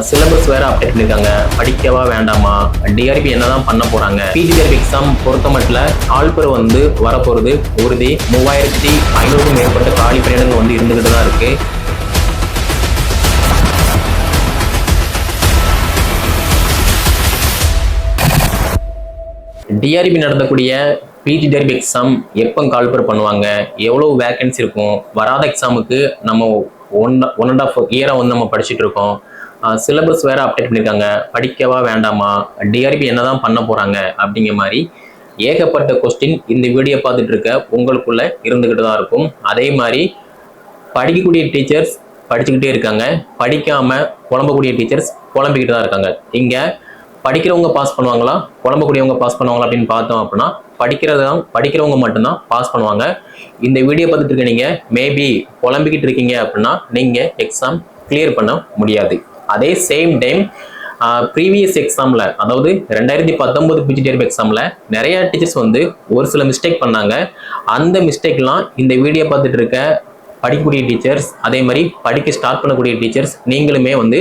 Syllabus வேற update பண்ணியிருக்காங்க. படிக்கவா வேண்டாமா, டிஆர்பி என்னதான் பண்ண போறாங்க, பிஜிடிஆர்பி எக்ஸாம் பொறுத்த மட்டும் கால்பர் வந்து வரப்போறது உறுதி. 3500க்கும் மேற்பட்ட காலி பணியிடங்கள் வந்து இருந்துகிட்டு தான் இருக்கு. டிஆர்பி நடத்தக்கூடிய பிஜிடிஆர்பி எக்ஸாம் எப்போ கால்பர் பண்ணுவாங்க, எவ்வளவு வேகன்சி இருக்கும், வராத எக்ஸாமுக்கு நம்ம ஒன் அண்ட் ஆஃப் இயராக வந்து நம்ம படிச்சுட்டு இருக்கோம். சிலபஸ் வேற அப்டேட் பண்ணியிருக்காங்க. படிக்கவா வேண்டாமா, டிஆர்பி என்னதான் பண்ண போறாங்க அப்படிங்கிற மாதிரி ஏகப்பட்ட கொஸ்டின் இந்த வீடியோ பார்த்துட்டு இருக்க உங்களுக்குள்ள இருந்துகிட்டு தான் இருக்கும். அதே மாதிரி படிக்கக்கூடிய டீச்சர்ஸ் படிச்சுக்கிட்டே இருக்காங்க, படிக்காம புலம்பக்கூடிய டீச்சர்ஸ் புலம்பிக்கிட்டு தான் இருக்காங்க. இங்க படிக்கிறவங்க பாஸ் பண்ணுவாங்களா, புலம்பக்கூடியவங்க பாஸ் பண்ணுவாங்களா அப்படின்னு பார்த்தோம் அப்படின்னா படிக்கிறவங்க மட்டும்தான் பாஸ் பண்ணுவாங்க. இந்த வீடியோ பார்த்துட்டு இருக்க நீங்க மேபி புலம்பிக்கிட்டு இருக்கீங்க அப்படின்னா நீங்க எக்ஸாம் கிளியர் பண்ண முடியாது. அதே சேம் டைம் ப்ரீவியஸ் எக்ஸாமில், அதாவது 2019 பிஜிடிஆர்பி எக்ஸாமில் நிறைய டீச்சர்ஸ் வந்து ஒரு சில மிஸ்டேக் பண்ணாங்க. அந்த மிஸ்டேக்லாம் இந்த வீடியோ பார்த்துட்டு இருக்க படிக்கக்கூடிய டீச்சர்ஸ், அதே மாதிரி படிக்க ஸ்டார்ட் பண்ணக்கூடிய டீச்சர்ஸ் நீங்களுமே வந்து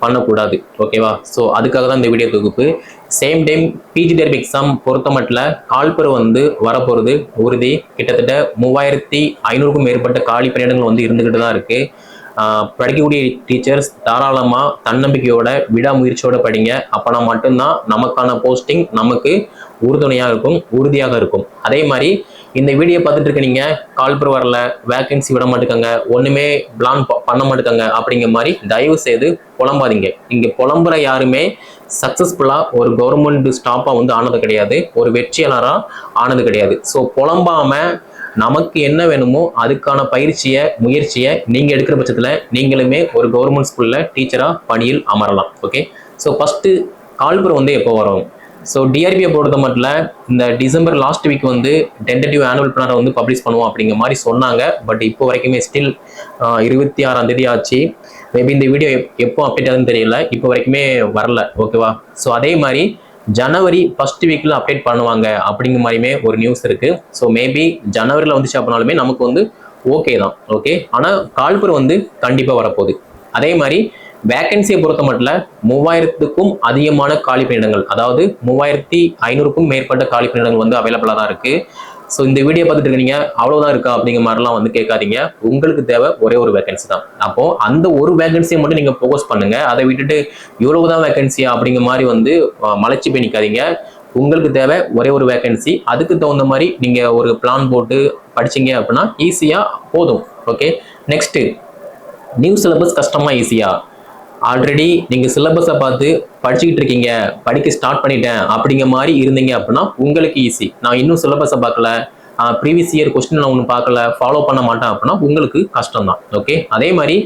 பண்ணக்கூடாது. ஓகேவா? ஸோ அதுக்காக தான் இந்த வீடியோ தொகுப்பு. சேம் டைம் பிஜிடிஆர்பி எக்ஸாம் பொறுத்த மட்டும் கால்பர் வந்து வரப்போகிறது உறுதி. கிட்டத்தட்ட 3500க்கும் மேற்பட்ட காலி பணியிடங்கள் வந்து இருந்துகிட்டு தான் இருக்கு. படிக்கக்கூடிய டீச்சர்ஸ் தாராளமாக தன்னம்பிக்கையோட விடாமுயற்சியோட படிங்க. அப்போனா மட்டும்தான் நமக்கான போஸ்டிங் நமக்கு உறுதுணையாக இருக்கும், உறுதியாக இருக்கும். அதே மாதிரி இந்த வீடியோ பார்த்துட்டு இருக்க நீங்க கால்பர் வரல, வேகன்சி விட மாட்டேங்க, ஒண்ணுமே பிளான் பண்ண மாட்டேங்க அப்படிங்கிற மாதிரி தயவு செய்து புலம்பாதீங்க. இங்க புலம்புற யாருமே சக்சஸ்ஃபுல்லா ஒரு கவர்மெண்ட் ஸ்டாஃபா வந்து ஆனது கிடையாது, ஒரு வெற்றியாளரா ஆனது கிடையாது. ஸோ புலம்பாம நமக்கு என்ன வேணுமோ அதுக்கான முயற்சியை நீங்க எடுக்கிற பட்சத்துல நீங்களுமே ஒரு கவர்மெண்ட் ஸ்கூல்ல டீச்சரா பணியில் அமரலாம். ஓகே, ஸோ ஃபர்ஸ்ட் கால்பர் வந்து எப்போ வரும்? ஸோ டிஆர்பியை பொறுத்த மட்டும் இந்த டிசம்பர் லாஸ்ட் வீக் வந்து டென்டேட்டிவ் ஆனுவல் பிளானை வந்து பப்ளிஷ் பண்ணுவோம் அப்படிங்கிற மாதிரி சொன்னாங்க. பட் இப்போ வரைக்குமே ஸ்டில் 26ஆம் தேதி ஆச்சு. மேபி இந்த வீடியோ எப்போ அப்டேட் ஆகுதுன்னு தெரியல, இப்போ வரைக்குமே வரல. ஓகேவா? ஸோ அதே மாதிரி ஜனவரி ஃபர்ஸ்ட் வீக்ல அப்டேட் பண்ணுவாங்க அப்படிங்கிற மாதிரியுமே ஒரு நியூஸ் இருக்கு. ஸோ மேபி ஜனவரியில் வந்துச்சு அப்படின்னாலுமே நமக்கு வந்து ஓகே தான். ஓகே, ஆனால் கால்பர் வந்து கண்டிப்பாக வரப்போகுது. அதே மாதிரி வேகன்சியை பொறுத்த மட்டும் 3000க்கும் அதிகமான காலி பணியிடங்கள், அதாவது 3500க்கும் மேற்பட்ட காலி பணியிடங்கள் வந்து அவைலபிளாக தான் இருக்கு. ஸோ இந்த வீடியோ பார்த்துட்டு இருக்கீங்க அவ்வளோதான் இருக்கா அப்படிங்கிற மாதிரிலாம் வந்து கேட்காதீங்க. உங்களுக்கு தேவை ஒரே ஒரு வேகன்சி தான். அப்போ அந்த ஒரு வேகன்சியை மட்டும் நீங்க ஃபோக்கஸ் பண்ணுங்க. அதை விட்டுட்டு இவ்வளவுதான் வேகன்சியா அப்படிங்கிற மாதிரி வந்து மலைச்சு போய் நிற்காதீங்க. உங்களுக்கு தேவை ஒரே ஒரு வேகன்சி. அதுக்கு தகுந்த மாதிரி நீங்க ஒரு பிளான் போட்டு படிச்சீங்க அப்படின்னா ஈஸியா போதும். ஓகே, நெக்ஸ்ட் நியூ சிலபஸ் கஷ்டமா ஈஸியா? ஆல்ரெடி நீங்க சிலபஸை பார்த்து படிச்சுக்கிட்டு இருக்கீங்க, படிக்க ஸ்டார்ட் பண்ணிட்டேன் அப்படிங்கிற மாதிரி இருந்தீங்க அப்படின்னா உங்களுக்கு ஈஸி. நான் இன்னும் சிலபஸை பார்க்கல, ப்ரீவியஸ் இயர் கொஸ்டின் நான் ஒன்று பார்க்கல, ஃபாலோ பண்ண மாட்டேன் அப்படின்னா உங்களுக்கு கஷ்டம் தான். ஓகே, அதே மாதிரி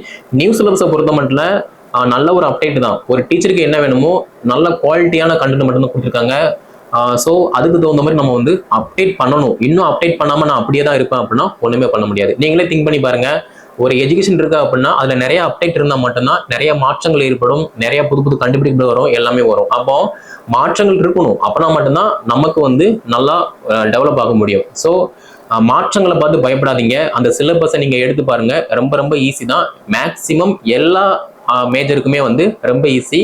நியூ சிலபஸை பொறுத்த மட்டும் நல்ல ஒரு அப்டேட் தான். ஒரு டீச்சருக்கு என்ன வேணுமோ நல்ல குவாலிட்டியான கண்டென்ட் மட்டும் தான் கொடுத்துருக்காங்க. ஸோ அதுக்கு தகுந்த மாதிரி நம்ம வந்து அப்டேட் பண்ணணும். இன்னும் அப்டேட் பண்ணாமல் நான் அப்படியே தான் இருப்பேன் அப்படின்னா ஒன்றுமே பண்ண முடியாது. நீங்களே திங்க் பண்ணி பாருங்க, ஒரு எஜுகேஷன் இருக்கா அப்படின்னா அதுல நிறைய அப்டேட் இருந்தால் மட்டும்தான் நிறைய மாற்றங்கள் ஏற்படும், நிறைய புது புது கண்டுபிடிப்புகள் வரும், எல்லாமே வரும். அப்போ மாற்றங்கள் இருக்கணும், அப்பனா மட்டும்தான் நமக்கு வந்து நல்லா டெவலப் ஆக முடியும். ஸோ மாற்றங்களை பார்த்து பயப்படாதீங்க. அந்த சிலபஸை நீங்க எடுத்து பாருங்க, ரொம்ப ரொம்ப ஈஸி தான். மேக்சிமம் எல்லா மேஜருக்குமே வந்து ரொம்ப ஈஸி.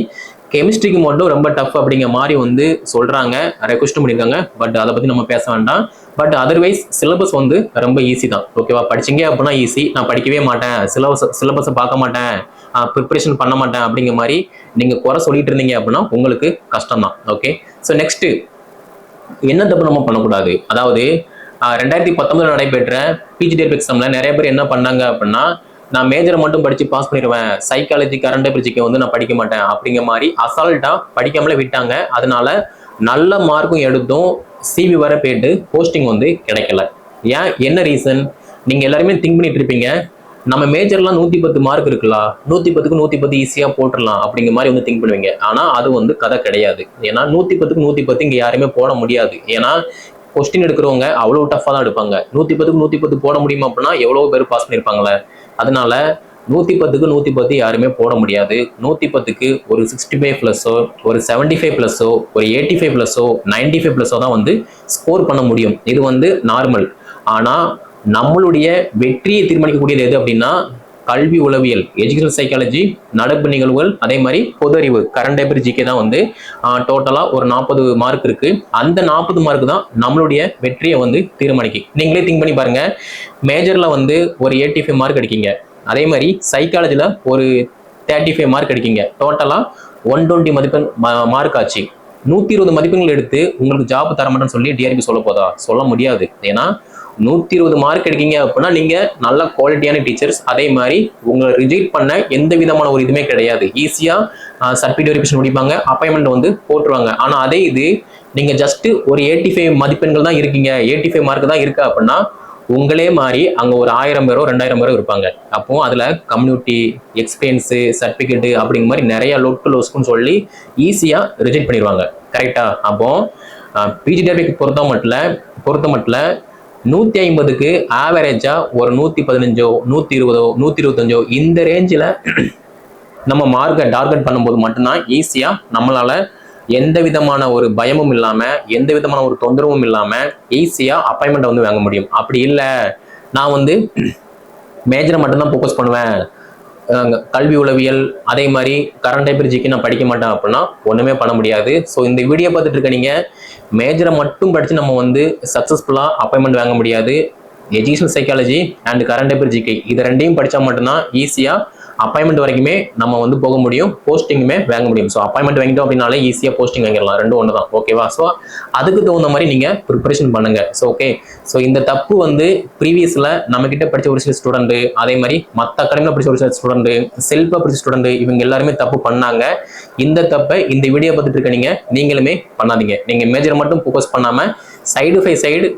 கெமிஸ்ட்ரிக்கு மட்டும் ரொம்ப டஃப் அப்படிங்கிற மாதிரி வந்து சொல்றாங்க, ரெக்வஸ்ட் பண்ணியிருக்காங்க. பட் அதை பத்தி நம்ம பேச வேண்டாம். பட் அதர்வைஸ் சிலபஸ் வந்து ரொம்ப ஈஸி தான். ஓகேவா? படிச்சீங்க அப்படின்னா ஈஸி. நான் படிக்கவே மாட்டேன், சிலபஸை பார்க்க மாட்டேன், ப்ரிப்பரேஷன் பண்ண மாட்டேன் அப்படிங்கிற மாதிரி நீங்க குறை சொல்லிட்டு இருந்தீங்க அப்படின்னா உங்களுக்கு கஷ்டம் தான். ஓகே, ஸோ நெக்ஸ்ட் என்ன தப்பு நம்ம பண்ணக்கூடாது? அதாவது 2019 நடைபெற்ற பிஜிடிஆர்பி எக்ஸாம்ல நிறைய பேர் என்ன பண்ணாங்க அப்படின்னா, நான் மேஜரை மட்டும் படிச்சு பாஸ் பண்ணிடுவேன், சைக்காலஜி கரண்ட் அஃபேர்ஸ்க்கு வந்து நான் படிக்க மாட்டேன் அப்படிங்கிற மாதிரி அசால்ட்டா படிக்காமலே விட்டாங்க. அதனால நல்ல மார்க்கும் எடுத்தும் சிவி வர போயிட்டு போஸ்டிங் வந்து கிடைக்கல. ஏன், என்ன ரீசன்? நீங்க எல்லாருமே திங்க் பண்ணிட்டு இருப்பீங்க, நம்ம மேஜர்லாம் 110 மார்க் இருக்குல்ல, 110க்கு 110 ஈஸியா போட்டுடலாம் அப்படிங்கிற மாதிரி வந்து திங்க் பண்ணுவீங்க. ஆனா அது வந்து கதை கிடையாது. ஏன்னா 110க்கு 110 இங்க யாருமே போட முடியாது. ஏன்னா கொஸ்டின் எடுக்கிறவங்க அவ்வளவு டஃபா தான் எடுப்பாங்க. 110க்கு 110 போட முடியுமா அப்படின்னா எவ்வளவு பேர் பாஸ் பண்ணிருப்பாங்களே. அதனால 110க்கு 110 யாருமே போட முடியாது. 110க்கு ஒரு 65 பிளஸோ, ஒரு 75 பிளஸோ, ஒரு 85 பிளஸோ, 95 பிளஸோ தான் வந்து ஸ்கோர் பண்ண முடியும். இது வந்து நார்மல். ஆனா நம்மளுடைய வெற்றியை தீர்மானிக்கக்கூடியது எது அப்படின்னா கல்வி உளவியல் எஜுகேஷன் சைக்காலஜி, நடப்பு நிகழ்வுகள், அதே மாதிரி பொது அறிவு கரண்ட் அஃபேர் ஜிகே தான் வந்து டோட்டலா ஒரு 40 மார்க் இருக்கு. அந்த 40 மார்க் தான் நம்மளுடைய வெற்றியை வந்து தீர்மானிக்கும். நீங்களே திங்க் பண்ணி பாருங்க, மேஜர்ல வந்து ஒரு 85 மார்க் அடிக்கீங்க, அதே மாதிரி சைக்காலஜில ஒரு 35 மார்க் அடிக்கீங்க, டோட்டலா 120 மதிப்பெண் மார்க் ஆச்சு. 120 மதிப்பெண்கள் எடுத்து உங்களுக்கு ஜாப் தர மாட்டேன்னு சொல்லி டிஆர்பி சொல்ல போதா? சொல்ல முடியாது. ஏன்னா 120 மார்க் எடுக்கீங்க அப்படின்னா நீங்க நல்ல குவாலிட்டியான டீச்சர்ஸ். அதே மாதிரி உங்களை ரிஜெக்ட் பண்ண எந்த விதமான ஒரு இதுவுமே கிடையாது. ஈஸியா சர்டிஃபிகேட் வெரிஃபிகேஷன் முடிப்பாங்க, அப்பாயின்மெண்ட் வந்து போட்டுருவாங்க. ஆனா அதே இது நீங்க ஜஸ்ட் ஒரு 85 மதிப்பெண்கள் தான் இருக்கீங்க, 85 மார்க் தான் இருக்கா அப்படின்னா உங்களே மாறி அங்க ஒரு 1000 பேரோ 2000 பேரோ இருப்பாங்க. அப்போ அதுல கம்யூனிட்டி எக்ஸ்பீரியன்ஸ் சர்டிபிகேட் அப்படிங்கிற மாதிரி நிறைய லொட்டு லோஸ்க்குன்னு சொல்லி ஈஸியா ரிஜெக்ட் பண்ணிடுவாங்க. கரெக்டா? அப்போ பிஜிடிஆர்பிக்கு பொறுத்த மட்டும் 150க்கு ஆவரேஜா ஒரு 115 120 125 இந்த ரேஞ்சில் நம்ம மார்க்கை டார்கெட் பண்ணும்போது மட்டும்தான் ஈஸியா நம்மளால எந்த விதமான ஒரு பயமும் இல்லாம எந்த விதமான ஒரு தொந்தரவும் இல்லாம ஈஸியா அப்பாயின்மெண்ட் வந்து வாங்க முடியும். அப்படி இல்லை, நான் வந்து மேஜரை மட்டும்தான் ஃபோக்கஸ் பண்ணுவேன், கல்வி உளவியல் அதே மாதிரி கரண்ட் அஃபேர் ஜிகே நான் படிக்க மாட்டேன் அப்படின்னா ஒண்ணுமே பண்ண முடியாது. ஸோ இந்த வீடியோ பார்த்துட்டு இருக்க நீங்க மேஜரை மட்டும் படிச்சு நம்ம வந்து சக்சஸ்ஃபுல்லா அப்பாயின்மெண்ட் வாங்க முடியாது. Education psychology and current affair GK இது ரெண்டையும் படிச்சா மட்டும்தான் ஈஸியா அப்பாயின்மெண்ட் வரைக்குமே நம்ம வந்து போக முடியும், போஸ்டிங்குமே வாங்க முடியும். ஸோ அப்பாயின்மெண்ட் வாங்கிட்டோம் அப்படின்னாலே ஈஸியாக போஸ்டிங் வாங்கிடலாம், ரெண்டும் ஒன்று தான். ஓகேவா? ஸோ அதுக்கு தகுந்த மாதிரி நீங்கள் ப்ரிப்பரேஷன் பண்ணுங்க. ஸோ ஓகே, ஸோ இந்த தப்பு வந்து ப்ரீவியஸில் நம்ம கிட்ட படித்த ஒரு சில ஸ்டூடெண்ட், அதே மாதிரி மற்ற அகாடமியில் படித்த ஒரு சில ஸ்டூடெண்ட், செல்ஃபாக படித்த ஸ்டூடெண்ட், இவங்க எல்லாருமே தப்பு பண்ணாங்க. இந்த தப்பை இந்த வீடியோ பார்த்துட்டு இருக்க நீங்களுமே பண்ணாதீங்க. நீங்கள் மேஜர் மட்டும் ஃபோக்கஸ் பண்ணாமல் சைடு பை சைடு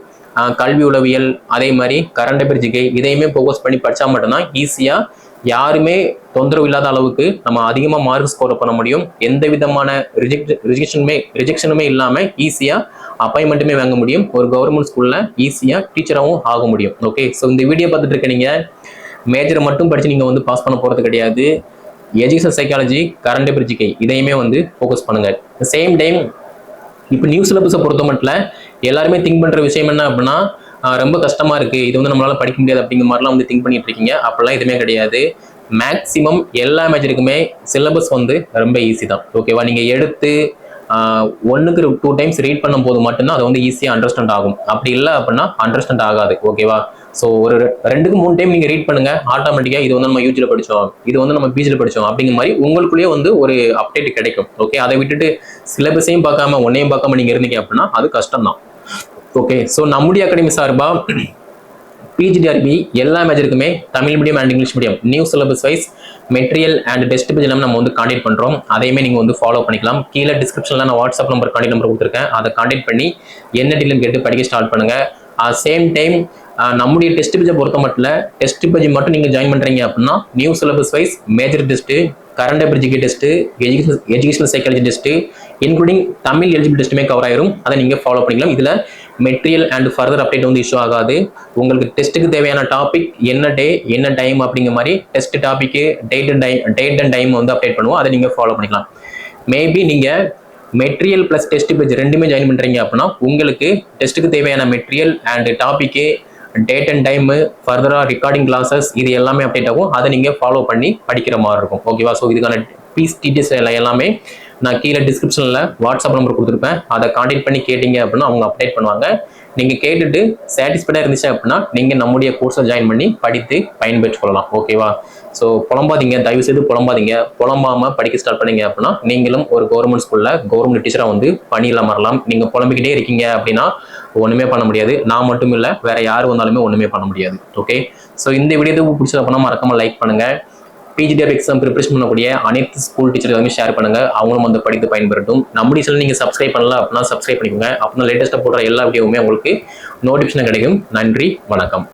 கல்வி உளவியல் அதே மாதிரி கரண்ட் அஃபேர் ஜிகே இதையுமே ஃபோக்கஸ் பண்ணி படித்தா மட்டும்தான் ஈஸியாக யாருமே தொந்தரவு இல்லாத அளவுக்கு நம்ம அதிகமாக மார்க் ஸ்கோர் பண்ண முடியும். எந்த விதமான ரிஜெக்ஷனுமே இல்லாமல் ஈஸியாக அப்பாயின்மெண்ட்டுமே வாங்க முடியும். ஒரு கவர்மெண்ட் ஸ்கூலில் ஈஸியாக டீச்சராகவும் ஆக முடியும். ஓகே, ஸோ இந்த வீடியோ பார்த்துட்டு இருக்க நீங்கள் மேஜரை மட்டும் படித்து நீங்கள் வந்து பாஸ் பண்ண போகிறது கிடையாது. Education psychology current affair GK இதையுமே வந்து ஃபோக்கஸ் பண்ணுங்க. சேம் டைம் இப்போ நியூ சிலபஸை பொறுத்த மட்டும் எல்லாருமே திங்க் பண்ணுற விஷயம் என்ன அப்படின்னா, ரொம்ப கஷ்டமா இருக்கு, இது வந்து நம்மளால படிக்க முடியாது அப்படிங்கிற மாதிரிலாம் வந்து திங்க் பண்ணிட்டு இருக்கீங்க. அப்படிலாம் எதுவுமே கிடையாது. மேக்சிமம் எல்லா மேஜருக்குமே சிலபஸ் வந்து ரொம்ப ஈஸி தான். ஓகேவா? நீங்க எடுத்து 1க்கு 2 டைம்ஸ் ரீட் பண்ணும் போது மட்டும்தான் அது வந்து ஈஸியாக அண்டர்ஸ்டாண்ட் ஆகும். அப்படி இல்லை அப்படின்னா அண்டர்ஸ்டாண்ட் ஆகாது. ஓகேவா? ஸோ ஒரு 2க்கு 3 டைம் நீங்க ரீட் பண்ணுங்க, ஆட்டோமேட்டிக்கா இது வந்து நம்ம யூஜியில் படிச்சோம், இது வந்து நம்ம பிஜியில் படிச்சோம் அப்படிங்கிற மாதிரி உங்களுக்குள்ளேயே வந்து ஒரு அப்டேட் கிடைக்கும். ஓகே, அதை விட்டுட்டு சிலபஸையும் பார்க்காம ஒன்னையும் பார்க்காம நீங்க இருந்தீங்க அப்படின்னா அது கஷ்டம் தான். ஓகே, ஸோ நம்முடைய அகாடமி சார்பா பிஜிடிஆர்பி எல்லா மேஜருக்குமே Tamil medium and English medium new syllabus wise material and test page நம்ம வந்து கான்டாக்ட் பண்றோம். அதையுமே நீங்க வந்து ஃபாலோ பண்ணிக்கலாம். கீழே டிஸ்கிரிப்ஷன்ல நான் வாட்ஸ்அப் நம்பர் கான்டாக்ட் நம்பர் கொடுத்துருக்கேன், அதை கான்டாக்ட் பண்ணி என்ன டீல்னு கேட்டு படிக்க ஸ்டார்ட் பண்ணுங்க. சேம் டைம் நம்முடைய டெஸ்ட் பேஜை பொறுத்த மட்டும் டெஸ்ட் பேஜ் மட்டும் நீங்க ஜாயின் பண்றீங்க அப்படின்னா new syllabus wise major test, current affair GK test, educational psychology test including Tamil eligible டெஸ்ட்டுமே கவர் ஆயிரும். அதை நீங்க ஃபாலோ பண்ணிக்கலாம். இதுல மெட்டீரியல் அண்ட் ஃபர்தர் அப்டேட் வந்து இஷ்யூ ஆகாது. உங்களுக்கு டெஸ்ட்டுக்கு தேவையான டாபிக் என்ன டே என்ன டைம் அப்படிங்கிற மாதிரி test topic date and time வந்து அப்டேட் பண்ணுவோம். அதை நீங்க ஃபாலோ பண்ணிக்கலாம். மேபி நீங்க மெட்டீரியல் பிளஸ் டெஸ்ட் பேஜ் ரெண்டுமே ஜாயின் பண்றீங்க அப்படின்னா உங்களுக்கு டெஸ்ட்டுக்கு தேவையான material and topic date and time ஃபர்தரா ரெக்கார்டிங் கிளாஸஸ் இது எல்லாமே அப்டேட் ஆகும். அதை நீங்க ஃபாலோ பண்ணி படிக்கிற மாதிரி இருக்கும். ஓகேவா? ஸோ இதுக்கான பீஸ் டீட்டெயில்ஸ் எல்லாமே நான் கீழே டிஸ்கிரிப்ஷன்ல வாட்ஸ்அப் நம்பர் கொடுத்துருப்பேன், அதை கான்டாக்ட் பண்ணி கேட்டீங்க அப்படின்னா அவங்க அப்டேட் பண்ணுவாங்க. நீங்க கேட்டுட்டு சாட்டிஸ்ஃபைடா இருந்துச்சு அப்படின்னா நீங்க நம்முடைய கோர்ஸை ஜாயின் பண்ணி படித்து பயன்பெற்று கொள்ளலாம். ஓகேவா? ஸோ புலம்பாதீங்க, தயவு செய்து புலம்பாதீங்க. புலம்பாம படிக்க ஸ்டார்ட் பண்ணீங்க அப்படின்னா நீங்களும் ஒரு கவர்மெண்ட் ஸ்கூல்ல கவர்மெண்ட் டீச்சரா வந்து பணியில மாறலாம். நீங்க புலம்பிக்கிட்டே இருக்கீங்க அப்படின்னா ஒண்ணுமே பண்ண முடியாது. நான் மட்டும் இல்லை, வேற யாரு வந்தாலுமே ஒண்ணுமே பண்ண முடியாது. ஓகே, ஸோ இந்த வீடியோ பிடிச்சது அப்படின்னா மறக்காம லைக் பண்ணுங்க. பிஜிடிஆர்பி எக்ஸாம் ப்ரிப்பரேஷன் பண்ணக்கூடிய அனைத்து ஸ்கூல் டீச்சர் எல்லாமே ஷேர் பண்ணுங்க, அவங்களும் வந்து படித்து பயன்பெறட்டும். நம்முடைய சேனல் நீங்க சப்ஸ்கிரைப் பண்ணல அப்படின்னா சப்ஸ்கிரைப் பண்ணிக்கோங்க. அப்படின்னா லேட்டஸ்ட்டாக போடுற எல்லா வீடியோவுமே உங்களுக்கு நோட்டிஃபிகேஷன் கிடைக்கும். நன்றி, வணக்கம்.